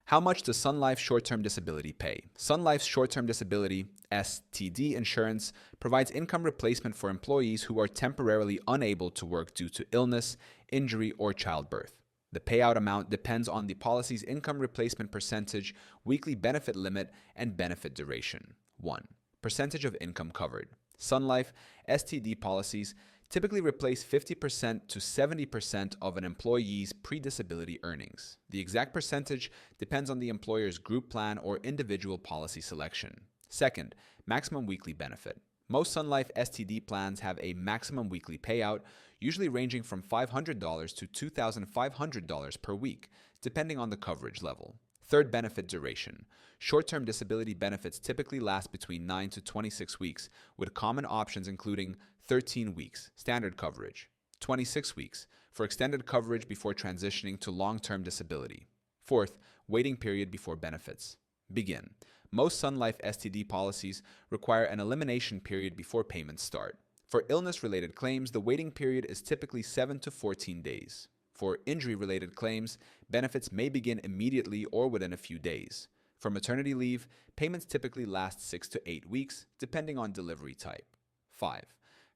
How much does Sun Life short-term disability pay? Sun Life's short-term disability (STD) insurance provides income replacement for employees who are temporarily unable to work due to illness, injury, or childbirth. The payout amount depends on the policy's income replacement percentage, weekly benefit limit, and benefit duration. 1. Percentage of income covered. Sun Life STD policies typically replace 50% to 70% of an employee's pre-disability earnings. The exact percentage depends on the employer's group plan or individual policy selection. Second, maximum weekly benefit. Most Sun Life STD plans have a maximum weekly payout, usually ranging from $500 to $2,500 per week, depending on the coverage level. Third, benefit duration. Short-term disability benefits typically last between 9 to 26 weeks, with common options including 13 weeks, standard coverage, 26 weeks, for extended coverage before transitioning to long-term disability. Fourth, waiting period before benefits. Begin. Most Sun Life STD policies require an elimination period before payments start. For illness-related claims, the waiting period is typically 7 to 14 days. For injury-related claims, benefits may begin immediately or within a few days. For maternity leave, payments typically last 6 to 8 weeks, depending on delivery type. 5.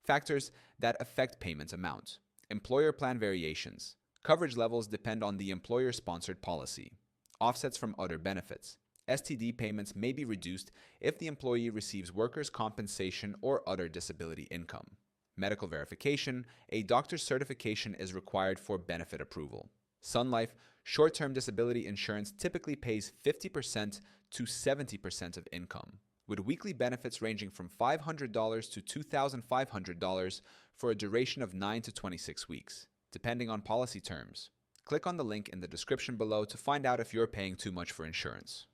Factors that affect payment amount. Employer plan variations. Coverage levels depend on the employer-sponsored policy. Offsets from other benefits. STD payments may be reduced if the employee receives workers' compensation or other disability income. Medical verification, a doctor's certification is required for benefit approval. Sun Life short-term disability insurance typically pays 50% to 70% of income, with weekly benefits ranging from $500 to $2,500 for a duration of 9 to 26 weeks, depending on policy terms. Click on the link in the description below to find out if you're paying too much for insurance.